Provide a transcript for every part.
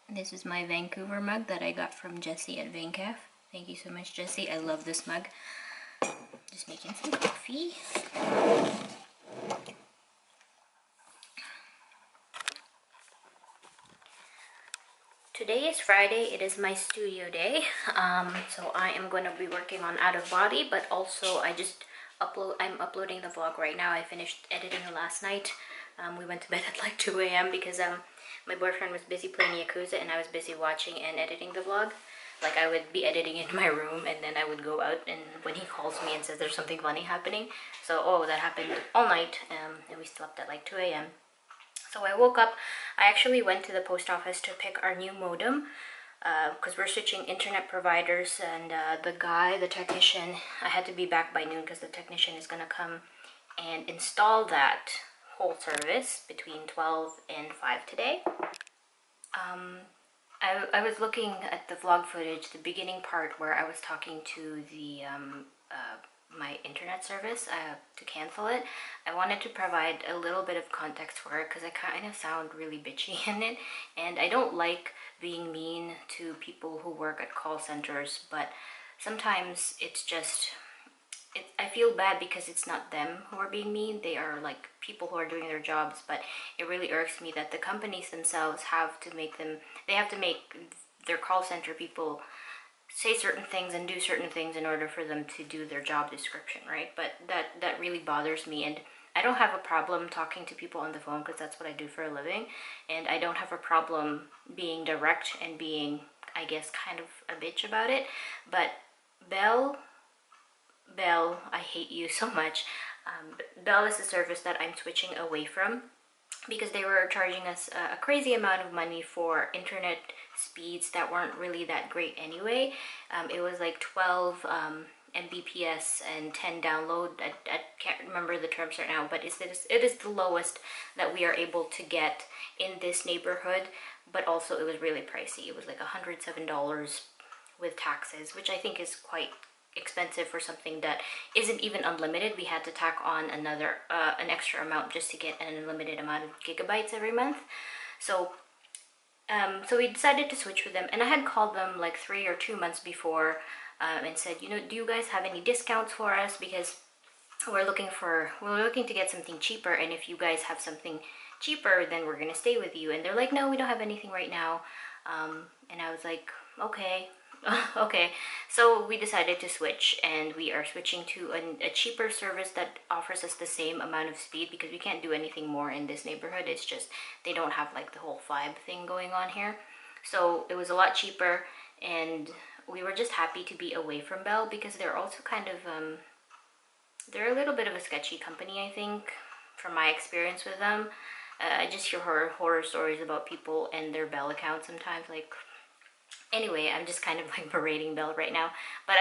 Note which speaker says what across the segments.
Speaker 1: This is my Vancouver mug that I got from Jessie at VanCaf. Thank you so much, Jessie. I love this mug. Just making some coffee. Today is Friday. It is my studio day. So I am going to be working on Out of Body, but also I'm uploading the vlog right now. I finished editing last night. We went to bed at like 2 a.m. because my boyfriend was busy playing Yakuza and I was busy watching and editing the vlog. Like I would be editing in my room and then I would go out, and when he calls me and says there's something funny happening. So, oh, that happened all night, and we slept at like 2 a.m. So I woke up, I actually went to the post office to pick our new modem because we're switching internet providers, and the technician, I had to be back by noon because the technician is going to come and install that whole service between 12 and 5 today. I was looking at the vlog footage, the beginning part where I was talking to the my internet service to cancel it. I wanted to provide a little bit of context for it because I kind of sound really bitchy in it, and I don't like being mean to people who work at call centers, but sometimes it's just I feel bad because it's not them who are being mean. They are like people who are doing their jobs, but it really irks me that the companies themselves have to make their call center people say certain things and do certain things in order for them to do their job description, right? But that really bothers me, and I don't have a problem talking to people on the phone because that's what I do for a living, and I don't have a problem being direct and being, I guess, kind of a bitch about it. But Bell, I hate you so much. Bell is a service that I'm switching away from because they were charging us a crazy amount of money for internet speeds that weren't really that great anyway. It was like 12 Mbps and 10 download. I can't remember the terms right now, but it is the lowest that we are able to get in this neighborhood, but also it was really pricey. It was like $107 with taxes, which I think is quite expensive for something that isn't even unlimited. We had to tack on an extra amount just to get an unlimited amount of gigabytes every month. So so we decided to switch with them, and I had called them like 3 or 2 months before and said, you know, do you guys have any discounts for us, because we're looking to get something cheaper, and if you guys have something cheaper then we're gonna stay with you. And they're like, no, we don't have anything right now. And I was like, okay. Okay, so we decided to switch, and we are switching to a cheaper service that offers us the same amount of speed because we can't do anything more in this neighborhood. It's just they don't have like the whole vibe thing going on here. So it was a lot cheaper, and we were just happy to be away from Bell because they're also kind of they're a little bit of a sketchy company, I think, from my experience with them. I just hear horror stories about people and their Bell accounts sometimes. Like, anyway, I'm just kind of like berating Bell right now, but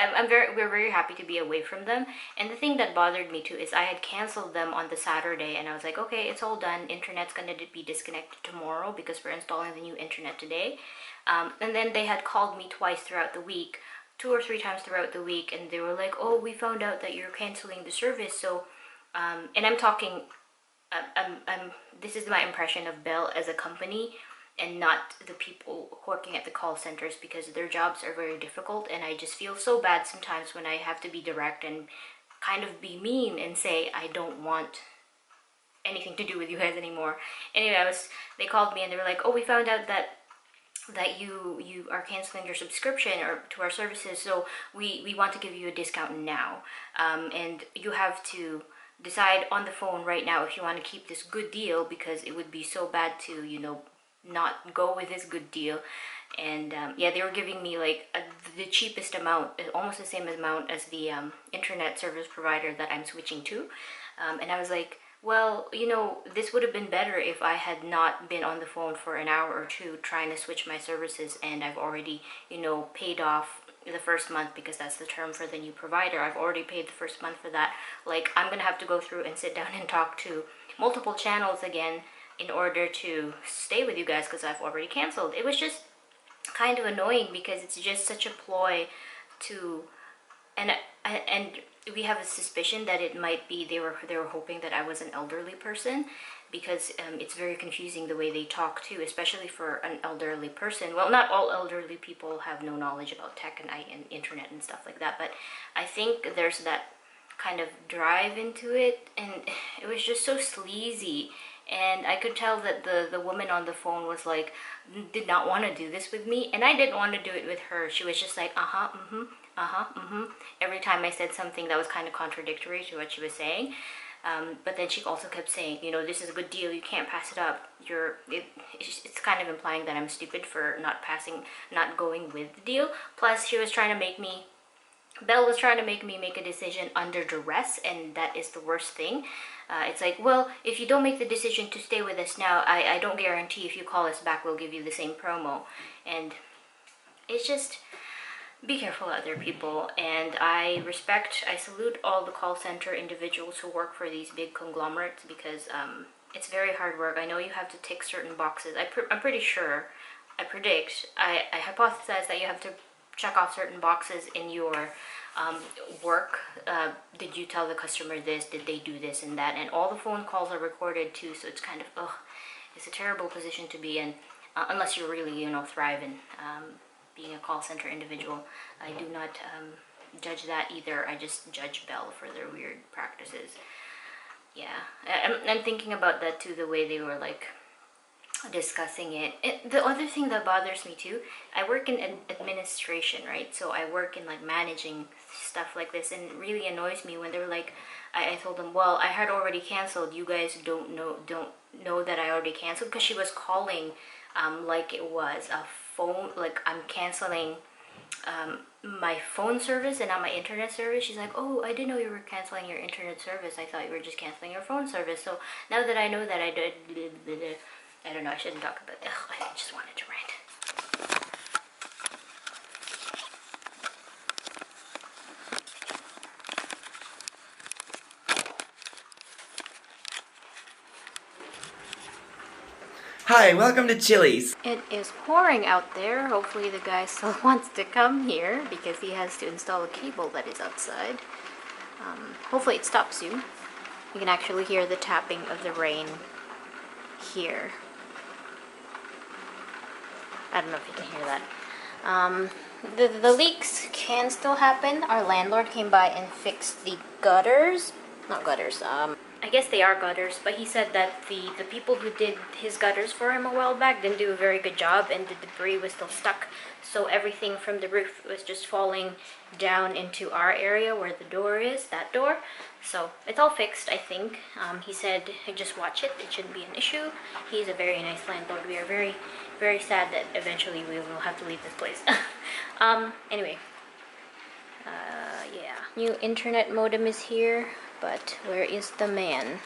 Speaker 1: we're very happy to be away from them. And the thing that bothered me too is I had canceled them on the Saturday, and I was like, okay, it's all done. Internet's gonna be disconnected tomorrow because we're installing the new internet today. And then they had called me twice throughout the week, 2 or 3 times throughout the week, and they were like, oh, we found out that you're canceling the service. So, and I'm talking, this is my impression of Bell as a company and not the people working at the call centers, because their jobs are very difficult, and I just feel so bad sometimes when I have to be direct and kind of be mean and say I don't want anything to do with you guys anymore. Anyway, they called me and they were like, oh, we found out that you are canceling your subscription or to our services, so we want to give you a discount now, and you have to decide on the phone right now if you want to keep this good deal, because it would be so bad to, you know, not go with this good deal. And yeah, they were giving me like the cheapest amount, almost the same amount as the internet service provider that I'm switching to. And I was like, well, you know, this would have been better if I had not been on the phone for an hour or two trying to switch my services, and I've already, you know, paid off the first month, because that's the term for the new provider. I've already paid the first month for that. Like, I'm gonna have to go through and sit down and talk to multiple channels again in order to stay with you guys because I've already canceled. It was just kind of annoying because it's just such a ploy to, and we have a suspicion that it might be they were hoping that I was an elderly person, because it's very confusing the way they talk too, especially for an elderly person. Well, not all elderly people have no knowledge about tech and internet and stuff like that, but I think there's that kind of drive into it, and it was just so sleazy. And I could tell that the woman on the phone was like, did not want to do this with me, and I didn't want to do it with her. She was just like, every time I said something that was kind of contradictory to what she was saying. But then she also kept saying, you know, this is a good deal, you can't pass it up. It's kind of implying that I'm stupid for not going with the deal. Plus, Belle was trying to make me make a decision under duress, and that is the worst thing. It's like, well, if you don't make the decision to stay with us now, I don't guarantee if you call us back, we'll give you the same promo. And it's just, be careful out there, people. And I salute all the call center individuals who work for these big conglomerates, because it's very hard work. I know you have to tick certain boxes. I'm pretty sure, I hypothesize that you have to check off certain boxes in your work. Did you tell the customer this? Did they do this and that? And all the phone calls are recorded too, so it's kind of, it's a terrible position to be in, unless you really, you know, thrive in being a call center individual. I do not judge that either. I just judge Bell for their weird practices. Yeah, I'm thinking about that too, the way they were like discussing it. The other thing that bothers me too, I work in administration, right? So I work in like managing stuff like this, and it really annoys me when they're like, I told them, well, I had already canceled, you guys don't know that I already canceled, because she was calling like it was a phone, like I'm canceling my phone service and not my internet service. She's like, oh, I didn't know you were canceling your internet service, I thought you were just canceling your phone service. So now that I know that I did, I don't know, I shouldn't talk about it. I just wanted to rant.
Speaker 2: Hi, welcome to Chili's.
Speaker 1: It is pouring out there. Hopefully the guy still wants to come here, because he has to install a cable that is outside. Hopefully it stops soon. You can actually hear the tapping of the rain here. I don't know if you can hear that. The leaks can still happen. Our landlord came by and fixed the gutters. Not gutters, I guess they are gutters, but he said that the people who did his gutters for him a while back didn't do a very good job, and the debris was still stuck. So everything from the roof was just falling down into our area where the door is, that door. So it's all fixed, I think. He said, just watch it, it shouldn't be an issue. He's a very nice landlord. We are very, very sad that eventually we will have to leave this place. Anyway. Yeah. New internet modem is here, but where is the man?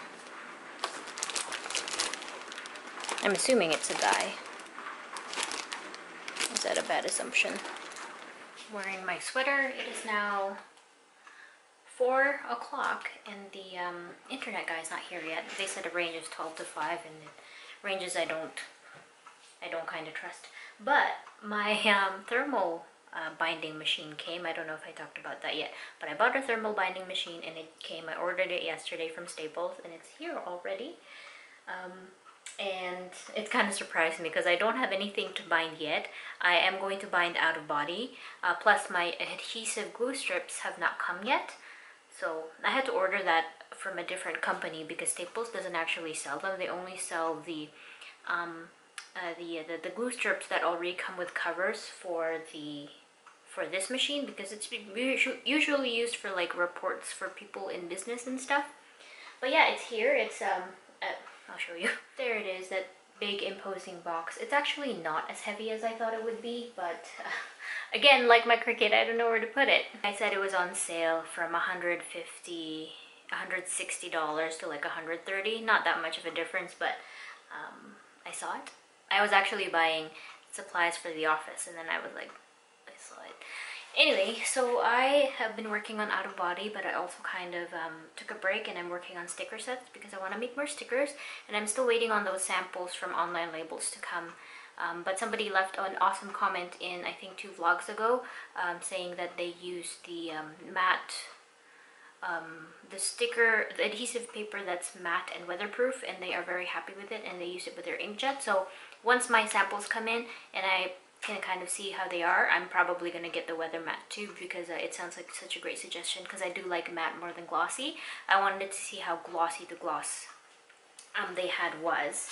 Speaker 1: I'm assuming it's a guy. Is that a bad assumption? Wearing my sweater. It is now 4 o'clock, and the internet guy's not here yet. They said a range is 12 to 5, and ranges I don't kind of trust. But my thermal binding machine came. I don't know if I talked about that yet, but I bought a thermal binding machine, and it came. I ordered it yesterday from Staples, and it's here already. And it's kind of surprised me because I don't have anything to bind yet. I am going to bind out of body. Plus my adhesive glue strips have not come yet. So I had to order that from a different company because Staples doesn't actually sell them. They only sell the glue strips that already come with covers for this machine, because it's usually used for like reports for people in business and stuff. But yeah, it's here. It's I'll show you. There it is, that big imposing box. It's actually not as heavy as I thought it would be, but again, like my Cricut, I don't know where to put it. I said it was on sale from $160 to like $130. Not that much of a difference, but I saw it. I was actually buying supplies for the office, and then I was like, I saw it. Anyway, so I have been working on out of body, but I also kind of took a break, and I'm working on sticker sets because I want to make more stickers, and I'm still waiting on those samples from Online Labels to come. But somebody left an awesome comment in, I think 2 vlogs ago, saying that they used the matte the adhesive paper that's matte and weatherproof, and they are very happy with it, and they use it with their inkjet. So once my samples come in and I can kind of see how they are, I'm probably going to get the weather matte too, because it sounds like such a great suggestion, because I do like matte more than glossy. I wanted to see how glossy the gloss they had was.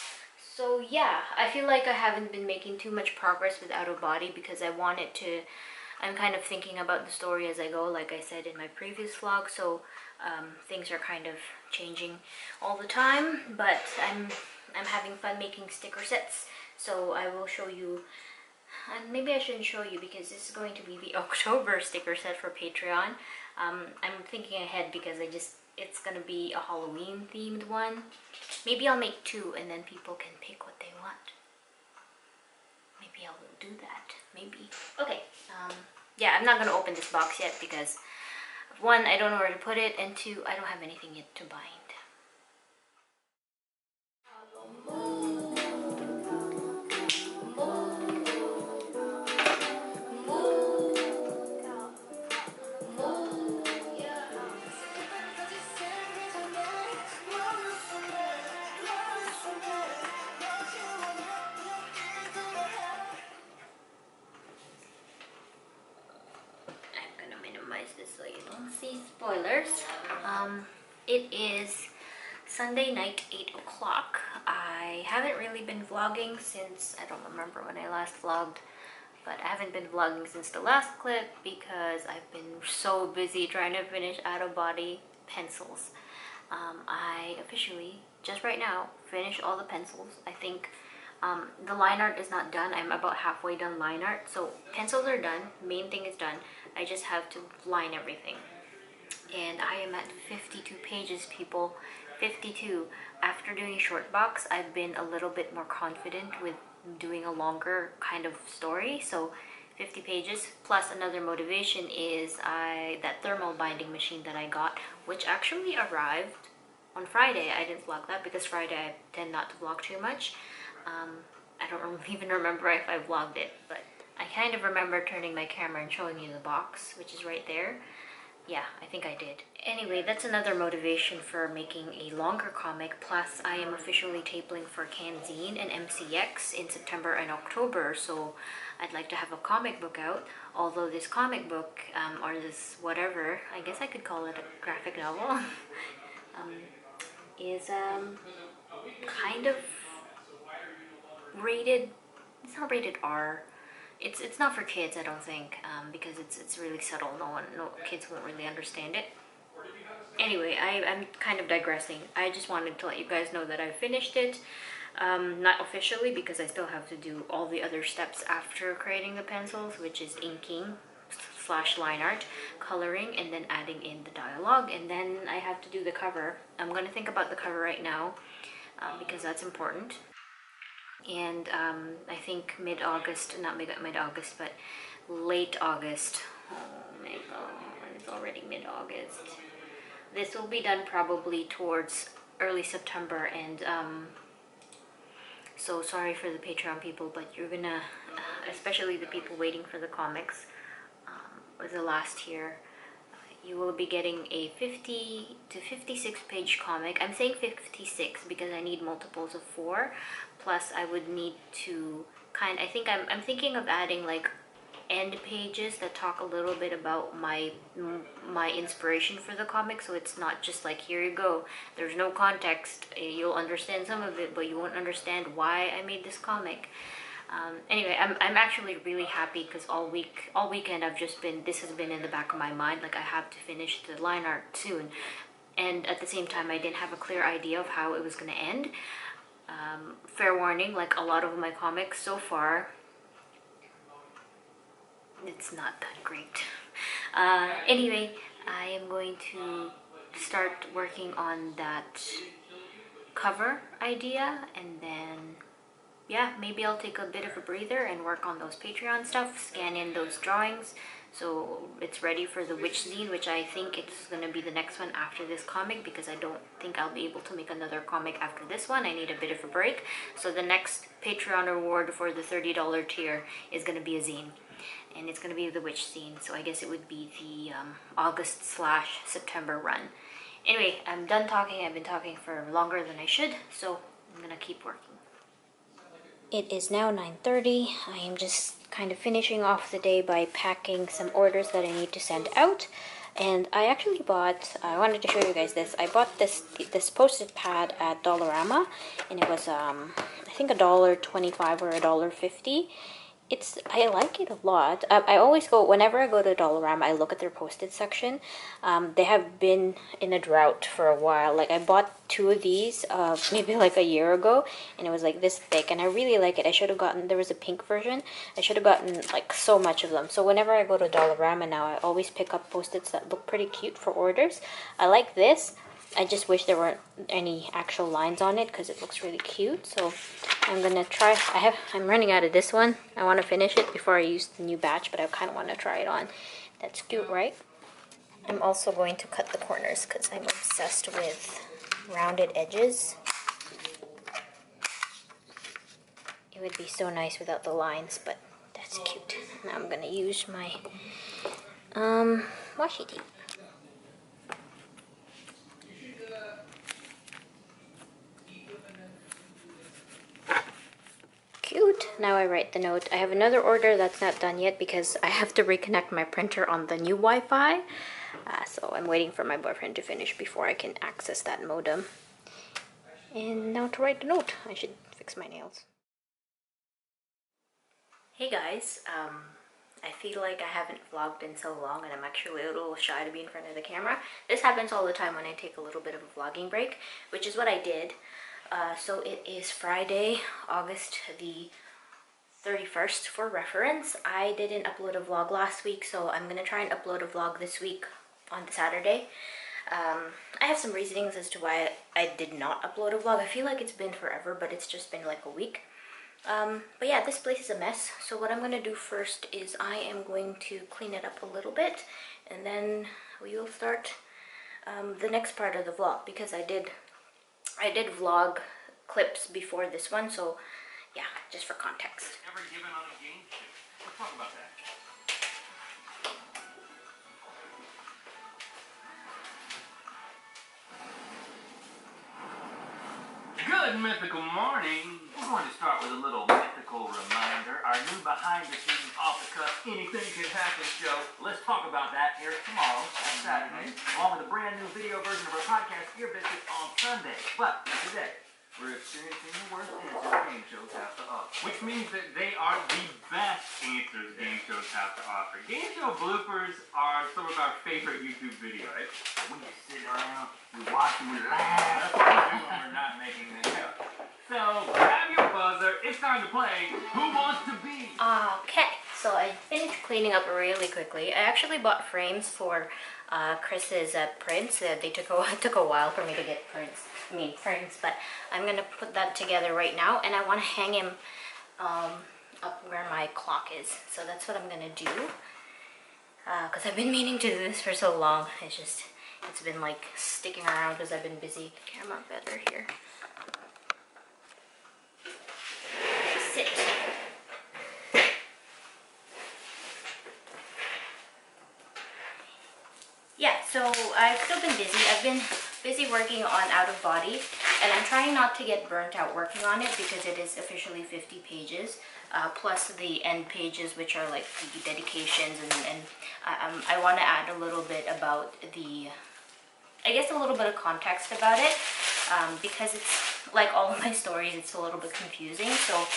Speaker 1: So yeah, I feel like I haven't been making too much progress with Out of Body, because I'm kind of thinking about the story as I go, like I said in my previous vlog, so things are kind of changing all the time, but I'm having fun making sticker sets, so I will show you, and maybe I shouldn't show you because this is going to be the October sticker set for Patreon. I'm thinking ahead because it's gonna be a Halloween themed one. Maybe I'll make 2 and then people can pick what they want. Maybe I'll do that, maybe. Okay, yeah, I'm not gonna open this box yet because 1, I don't know where to put it, and 2, I don't have anything yet to bind. So you don't see spoilers. It is Sunday night, 8 o'clock. I haven't really been vlogging since, I don't remember when I last vlogged, but I haven't been vlogging since the last clip because I've been so busy trying to finish Out of Body pencils. I officially, just right now, finished all the pencils. I think the line art is not done. I'm about halfway done line art. So pencils are done. Main thing is done. I just have to line everything. And I am at 52 pages, people. 52. After doing short box, I've been a little bit more confident with doing a longer kind of story. So 50 pages plus another motivation is that thermal binding machine that I got, which actually arrived on Friday. I didn't vlog that because Friday I tend not to vlog too much. I don't even remember if I vlogged it, but I kind of remember turning my camera and showing you the box, which is right there. Yeah, I think I did. Anyway, that's another motivation for making a longer comic. Plus, I am officially tabling for Canzine and MCX in September and October, so I'd like to have a comic book out. Although this comic book, or this whatever, I guess I could call it a graphic novel, is kind of rated, it's not rated R. It's not for kids, I don't think, because it's really subtle. No kids won't really understand it. Anyway, I'm kind of digressing. I just wanted to let you guys know that I finished it. Not officially because I still have to do all the other steps after creating the pencils, which is inking / line art, coloring, and then adding in the dialogue, and then I have to do the cover. I'm going to think about the cover right now because that's important. And I think mid-August, not mid-August, but late August. Oh my god, it's already mid-August. This will be done probably towards early September, and so sorry for the Patreon people, but you're gonna, especially the people waiting for the comics, or the last tier, you will be getting a 50 to 56 page comic. I'm saying 56 because I need multiples of 4. Plus I would need to I think I'm thinking of adding like end pages that talk a little bit about my inspiration for the comic, so it's not just like, here you go, there's no context, you'll understand some of it but you won't understand why I made this comic. Anyway, I'm actually really happy because all weekend this has been in the back of my mind, like I have to finish the line art soon, and at the same time I didn't have a clear idea of how it was going to end. Fair warning, like a lot of my comics so far, it's not that great. Anyway, I am going to start working on that cover idea, and then yeah, maybe I'll take a bit of a breather and work on those Patreon stuff, scan in those drawings, So it's ready for the Witch zine, which I think it's gonna be the next one after this comic, because I don't think I'll be able to make another comic after this one. I need a bit of a break. So the next Patreon reward for the $30 tier is gonna be a zine, and it's gonna be the Witch zine. So I guess it would be the August/September run. Anyway, I'm done talking. I've been talking for longer than I should, so I'm gonna keep working. It is now 9:30. I am just kind of finishing off the day by packing some orders that I need to send out. And I actually bought, I wanted to show you guys this. I bought this post-it pad at Dollarama, and it was I think $1.25 or $1.50. I like it a lot. I always go, whenever I go to Dollarama, I look at their post-it section. They have been in a drought for a while. Like, I bought 2 of these maybe like a year ago, and it was like this thick, and I really like it. I should have gotten, there was a pink version. I should have gotten like so much of them. So whenever I go to Dollarama now, I always pick up post-its that look pretty cute for orders. I like this. I just wish there weren't any actual lines on it because it looks really cute. So I'm gonna try. I'm running out of this one. I want to finish it before I use the new batch, but I kind of want to try it on. That's cute, right? I'm also going to cut the corners because I'm obsessed with rounded edges. It would be so nice without the lines, but that's cute. Now I'm gonna use my washi tape. Cute. Now I write the note. I have another order that's not done yet because I have to reconnect my printer on the new Wi-Fi. So I'm waiting for my boyfriend to finish before I can access that modem. And now to write the note. I should fix my nails. Hey guys, I feel like I haven't vlogged in so long, and I'm actually a little shy to be in front of the camera. This happens all the time when I take a little bit of a vlogging break, which is what I did. So it is Friday, August the 31st for reference. I didn't upload a vlog last week, so I'm gonna try and upload a vlog this week on Saturday. I have some reasonings as to why I did not upload a vlog. I feel like it's been forever, but it's just been like a week. But yeah, this place is a mess. So what I'm gonna do first is I am going to clean it up a little bit, and then we will start the next part of the vlog, because I did vlog clips before this one, so yeah, just for context.
Speaker 2: Never given on a game show. Let's talk about that. Good mythical morning. We're going to start with a little mythical reminder. Our new behind-the-scenes, off-the-cuff, anything can happen show. Let's talk about that here tomorrow, on Saturday, along with a brand new video version of our podcast, Ear Biscuits, on Sunday. But today, we're experiencing the worst answers game shows have to offer. Which means that they are the best answers game shows have to offer. Game show bloopers are some of our favorite YouTube videos. Right? We just sit around, we watch and we laugh. That's what we do when we're not making this show. So, grab your buzzer. It's time to play Who Wants to Be?
Speaker 1: Okay, so I finished cleaning up really quickly. I actually bought frames for Chris's prints. They took a while for me to get frames, but I'm gonna put that together right now, and I want to hang him up where my clock is. So that's what I'm gonna do, because I've been meaning to do this for so long. It's been like sticking around because I've been busy. Camera better here. Sit. Yeah, so I've still been busy. I've been busy working on Out of Body, and I'm trying not to get burnt out working on it because it is officially 50 pages, plus the end pages, which are like the dedications, and I want to add a little bit about I guess a little bit of context about it, because it's like all of my stories, it's a little bit confusing. So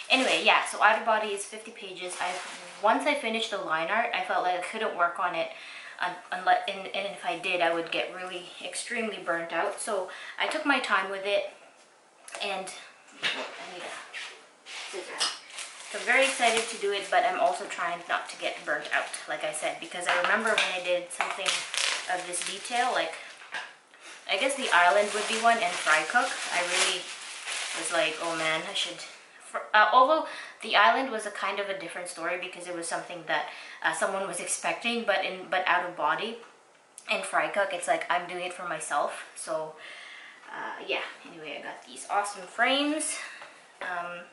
Speaker 1: anyway, yeah, so Out of Body is 50 pages. Once I finished the line art, I felt like I couldn't work on it unless, and if I did, I would get really extremely burnt out. So I took my time with it, and I need a scissors. So I'm very excited to do it, but I'm also trying not to get burnt out, like I said, because I remember when I did something of this detail, like I guess the island would be one, and fry cook, I really was like, oh man, Although the island was a kind of a different story because it was something that someone was expecting, but out of body. In fry cook, it's like I'm doing it for myself. So yeah. Anyway, I got these awesome frames.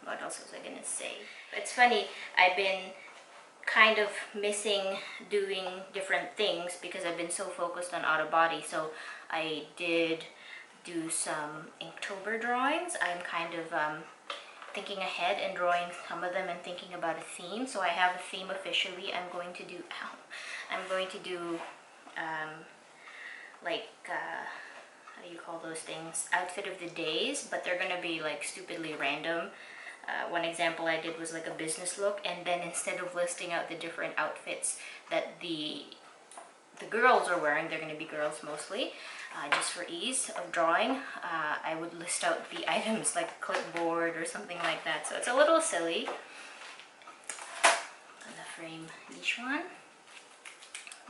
Speaker 1: What else was I gonna say? It's funny. I've been kind of missing doing different things because I've been so focused on out of body. So I did do some Inktober drawings. I'm kind of thinking ahead and drawing some of them and thinking about a theme. So I have a theme officially. I'm going to do like how do you call those things? Outfit of the days, but they're gonna be like stupidly random. One example I did was like a business look, and then instead of listing out the different outfits that the girls are wearing, they're going to be girls mostly, just for ease of drawing, I would list out the items like a clipboard or something like that. So it's a little silly. I'm gonna frame each one.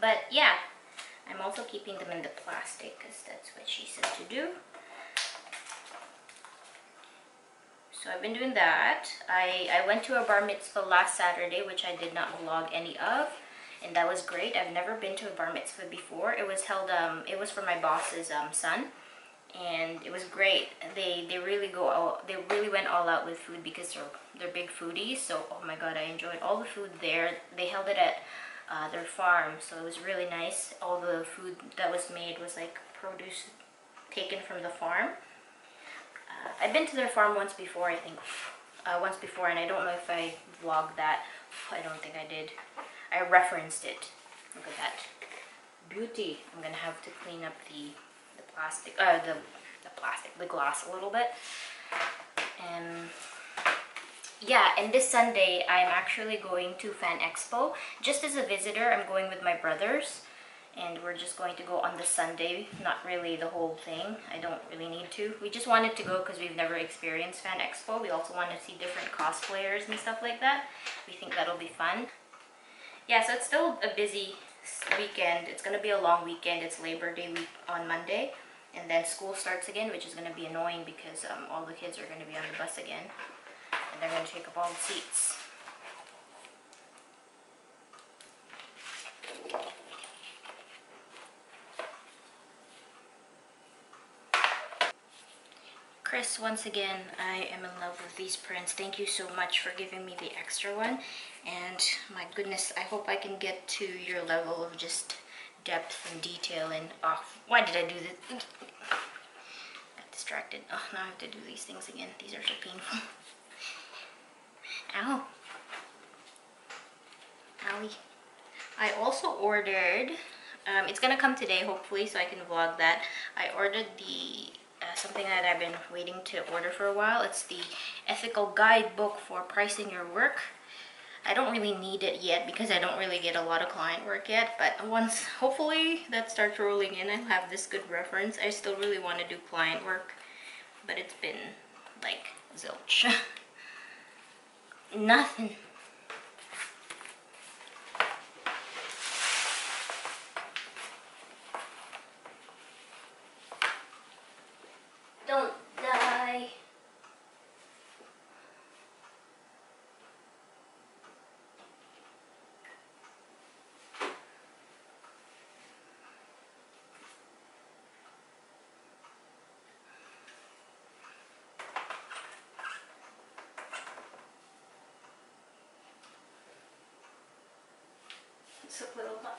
Speaker 1: But yeah, I'm also keeping them in the plastic because that's what she said to do. So I've been doing that. I went to a bar mitzvah last Saturday, which I did not vlog any of, and that was great. I've never been to a bar mitzvah before. It was held, it was for my boss's son, and it was great. They really went all out with food because they're big foodies. So oh my god, I enjoyed all the food there. They held it at their farm, so it was really nice. All the food that was made was like produce taken from the farm. I've been to their farm once before, I think. Once before, and I don't know if I vlogged that. I don't think I did. I referenced it. Look at that. Beauty. I'm gonna have to clean up the plastic, the glass a little bit. And yeah, and this Sunday, I'm actually going to Fan Expo. Just as a visitor, I'm going with my brothers. And we're just going to go on the Sunday, not really the whole thing. I don't really need to. We just wanted to go because we've never experienced Fan Expo. We also want to see different cosplayers and stuff like that. We think that'll be fun. Yeah, so it's still a busy weekend. It's going to be a long weekend. It's Labor Day week on Monday. And then school starts again, which is going to be annoying because all the kids are going to be on the bus again. And they're going to take up all the seats. Chris, once again, I am in love with these prints. Thank you so much for giving me the extra one. And my goodness, I hope I can get to your level of just depth and detail. And oh, why did I do this? Got distracted. Oh, now I have to do these things again. These are so painful. Ow. Owie. I also ordered, it's gonna come today hopefully, so I can vlog that. I ordered the something that I've been waiting to order for a while. It's the ethical guidebook for pricing your work. I don't really need it yet because I don't really get a lot of client work yet, but once hopefully that starts rolling in, I'll have this good reference. I still really want to do client work, but it's been like zilch. Nothing. Don't die. It's a little high.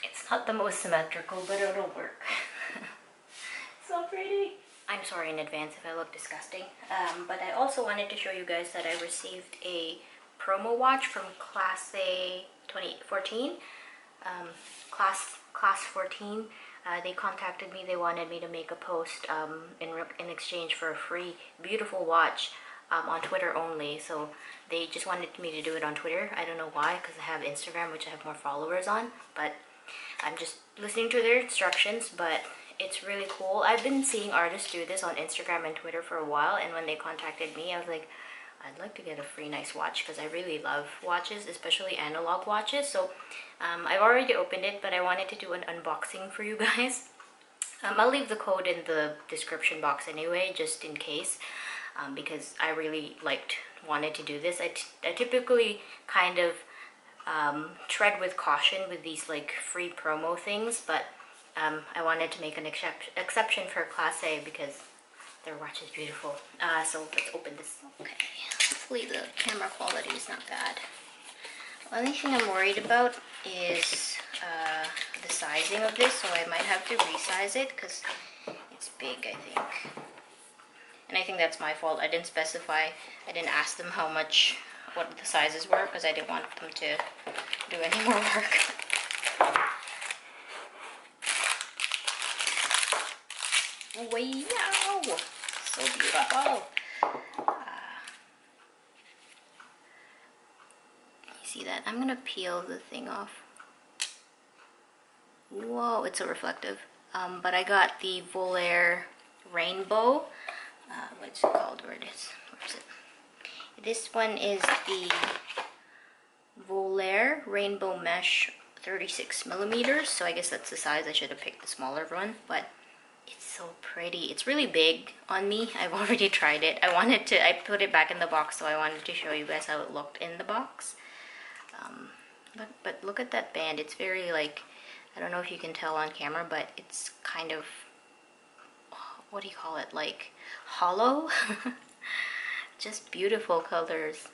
Speaker 1: It's not the most symmetrical, but it'll work. So pretty. I'm sorry in advance if I look disgusting. But I also wanted to show you guys that I received a promo watch from Class A 2014. Class 14. They contacted me. They wanted me to make a post in exchange for a free, beautiful watch on Twitter only. So they just wanted me to do it on Twitter. I don't know why, because I have Instagram, which I have more followers on. But I'm just listening to their instructions, but it's really cool. I've been seeing artists do this on Instagram and Twitter for a while, and when they contacted me, I was like, I'd like to get a free nice watch because I really love watches, especially analog watches. So I've already opened it, but I wanted to do an unboxing for you guys. I'll leave the code in the description box anyway, just in case, because I really wanted to do this. I typically kind of tread with caution with these like free promo things, but I wanted to make an exception for Class A because their watch is beautiful. So let's open this. Okay, hopefully the camera quality is not bad. The only thing I'm worried about is the sizing of this, so I might have to resize it because it's big, I think. And I think that's my fault. I didn't specify, I didn't ask them what the sizes were because I didn't want them to do any more work. Wow! So beautiful! You see that? I'm gonna peel the thing off. Whoa, it's so reflective. But I got the Volair Rainbow. What's it called? Where is it? This one is the Volair Rainbow Mesh 36 millimeters. So I guess that's the size. I should have picked the smaller one, but it's so pretty. It's really big on me. I've already tried it. I put it back in the box, so I wanted to show you guys how it looked in the box. But look at that band. It's very like, I don't know if you can tell on camera, but it's kind of, what do you call it? Like hollow? Just beautiful colors.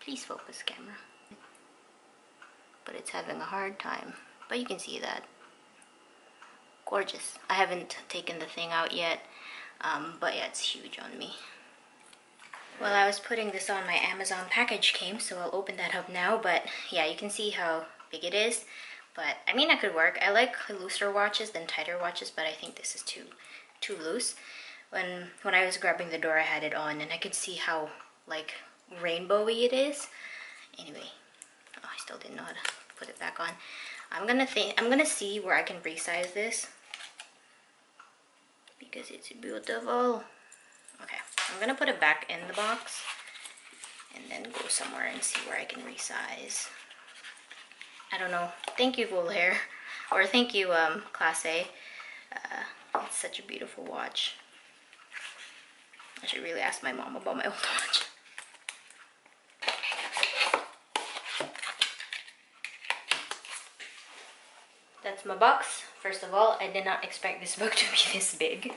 Speaker 1: Please focus, camera. But it's having a hard time. But you can see that. Gorgeous. I haven't taken the thing out yet, but yeah, it's huge on me. Well, I was putting this on, my Amazon package came, so I'll open that up now. But yeah, you can see how big it is. But I mean, it could work. I like looser watches than tighter watches, but I think this is too loose. When I was grabbing the door, I had it on, and I could see how like rainbowy it is. Anyway, oh, I still didn't know how to put it back on. I'm gonna see where I can resize this because it's beautiful. Okay, I'm gonna put it back in the box and then go somewhere and see where I can resize. I don't know. Thank you, Volair, or thank you, Class A. It's such a beautiful watch. I should really ask my mom about my old watch. That's my box. First of all, I did not expect this book to be this big.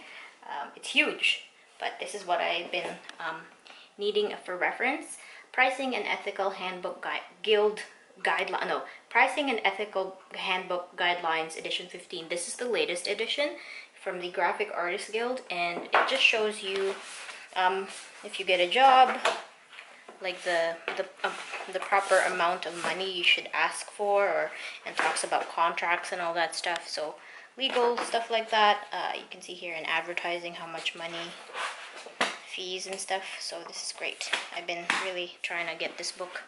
Speaker 1: It's huge, but this is what I've been needing for reference. Pricing and Ethical Handbook Pricing and Ethical Handbook Guidelines Edition 15. This is the latest edition from the Graphic Artists Guild, and it just shows you if you get a job, like the proper amount of money you should ask for, and talks about contracts and all that stuff. So legal stuff like that. You can see here in advertising how much money, fees and stuff. So this is great. I've been really trying to get this book,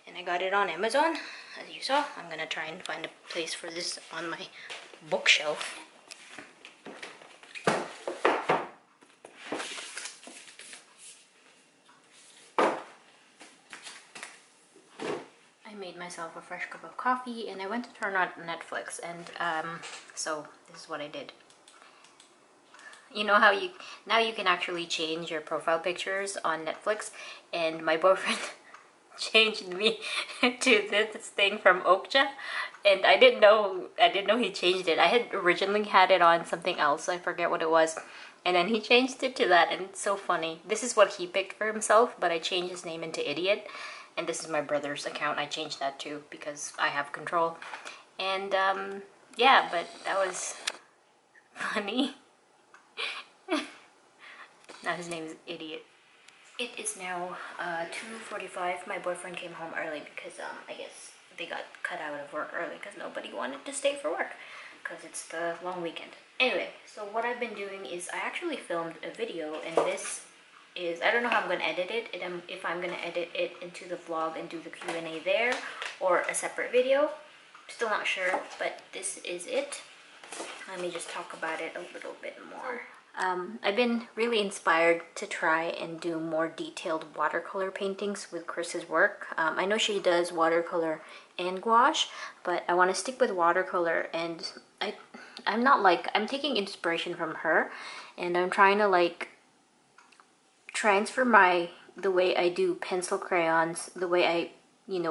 Speaker 1: and I got it on Amazon, as you saw. I'm gonna try and find a place for this on my bookshelf. I made myself a fresh cup of coffee, and I went to turn on Netflix, and so this is what I did. You know how now you can actually change your profile pictures on Netflix, and my boyfriend changed me to this thing from Okja, and I didn't know he changed it. I had originally had it on something else, I forget what it was, and then he changed it to that, and it's so funny. This is what he picked for himself, but I changed his name into Idiot. And this is my brother's account. I changed that too because I have control. And yeah, but that was funny. Now his name is Idiot. It is now 2:45. My boyfriend came home early because I guess they got cut out of work early because nobody wanted to stay for work because it's the long weekend. Anyway, so what I've been doing is I actually filmed a video, and this is, I don't know how I'm going to edit it, if I'm going to edit it into the vlog and do the Q&A there, or a separate video. Still not sure, but this is it. Let me just talk about it a little bit more. I've been really inspired to try and do more detailed watercolor paintings with Chris's work. I know she does watercolor and gouache, but I want to stick with watercolor, and I'm taking inspiration from her, and I'm trying to like transfer the way I do pencil crayons, the way I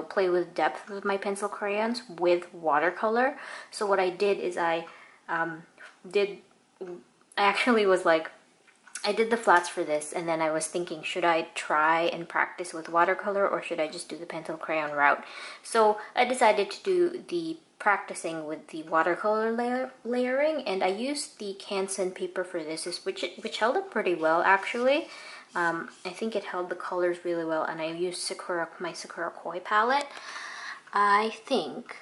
Speaker 1: play with depth with my pencil crayons with watercolor. So what I did is did I actually was like, I did the flats for this, and then I was thinking, should I try and practice with watercolor or should I just do the pencil crayon route? So I decided to do the practicing with the watercolor layering, and I used the Canson paper for this, which held up pretty well actually. I think it held the colors really well, and I used my Sakura Koi palette. I think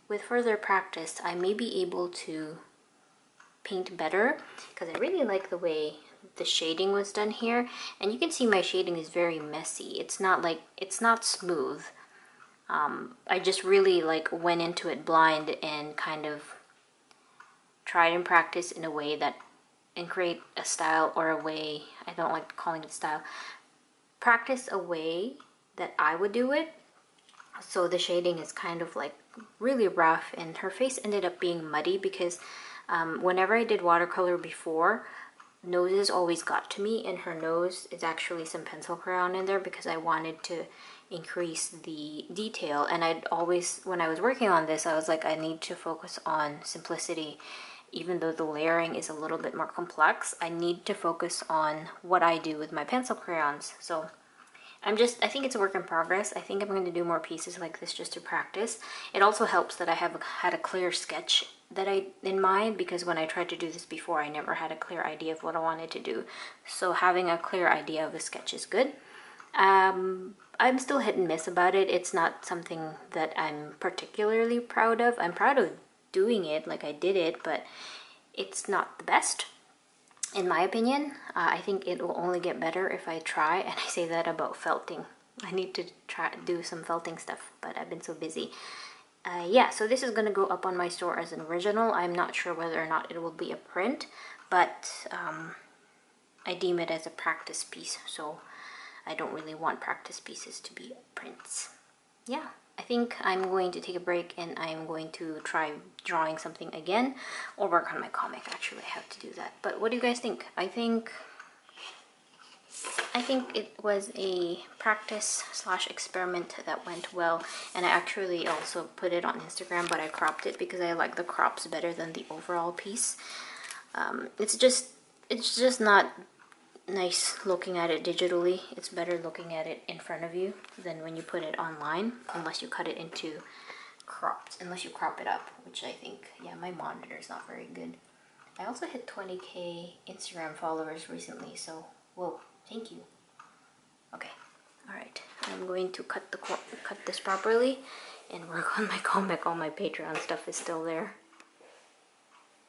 Speaker 1: with further practice, I may be able to paint better, because I really like the way the shading was done here, and you can see my shading is very messy. It's not smooth. I just really like went into it blind and kind of tried and practice in a way that, and create a style or a way, I don't like calling it style, practice a way that I would do it. So the shading is kind of like really rough, and her face ended up being muddy because whenever I did watercolor before, noses always got to me, and her nose is actually some pencil crayon in there because I wanted to increase the detail. And I'd always, when I was working on this, I was like, I need to focus on simplicity. Even though the layering is a little bit more complex, I need to focus on what I do with my pencil crayons. So I think it's a work in progress. I think I'm going to do more pieces like this just to practice. It also helps that I have had a clear sketch in mind, because when I tried to do this before, I never had a clear idea of what I wanted to do. So having a clear idea of a sketch is good. I'm still hit and miss about it. It's not something that I'm particularly proud of. I'm proud of doing it, like I did it, but it's not the best. In my opinion, I think it will only get better if I try, and I say that about felting. I need to try do some felting stuff, but I've been so busy. Yeah, so this is going to go up on my store as an original. I'm not sure whether or not it will be a print, but I deem it as a practice piece, so I don't really want practice pieces to be prints. Yeah, I think I'm going to take a break, and I'm going to try drawing something again, or work on my comic. Actually, I have to do that. But what do you guys think? I think it was a practice / experiment that went well, and I actually also put it on Instagram, but I cropped it because I like the crops better than the overall piece. It's just not nice looking at it digitally. It's better looking at it in front of you than when you put it online, unless you cut it into unless you crop it up, which I think, yeah, my monitor is not very good. I also hit 20K Instagram followers recently, so whoa, thank you. Okay, all right, I'm going to cut this properly and work on my comic. All my Patreon stuff is still there.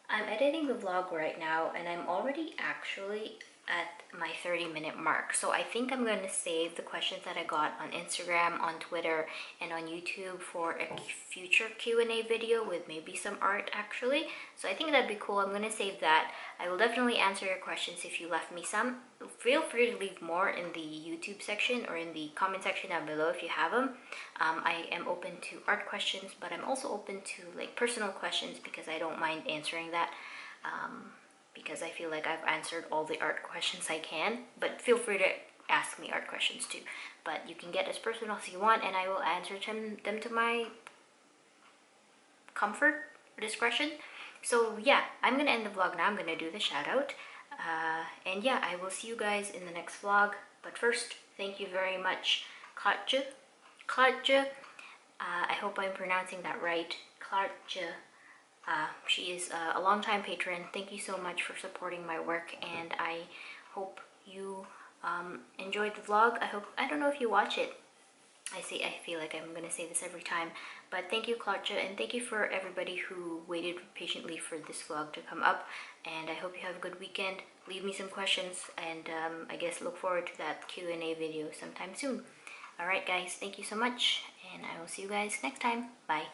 Speaker 1: I'm editing the vlog right now, and I'm already actually at my 30-minute mark. So I think I'm going to save the questions that I got on Instagram, on Twitter, and on YouTube for a future Q&A video with maybe some art actually. So I think that'd be cool. I'm going to save that. I will definitely answer your questions if you left me some. Feel free to leave more in the YouTube section or in the comment section down below if you have them. I am open to art questions, but I'm also open to like personal questions because I don't mind answering that. Because I feel like I've answered all the art questions I can, but feel free to ask me art questions too. But you can get as personal as you want, and I will answer them to my comfort or discretion. So yeah, I'm gonna end the vlog now. I'm gonna do the shout out. And yeah, I will see you guys in the next vlog. But first, thank you very much, Klatja. I hope I'm pronouncing that right, Klatja. She is a longtime patron. Thank you so much for supporting my work, and I hope you enjoyed the vlog. I don't know if you watch it. I feel like I'm gonna say this every time, but thank you, Claudia, and thank you for everybody who waited patiently for this vlog to come up, and I hope you have a good weekend. Leave me some questions, and I guess look forward to that Q&A video sometime soon. Alright guys, thank you so much, and I will see you guys next time. Bye.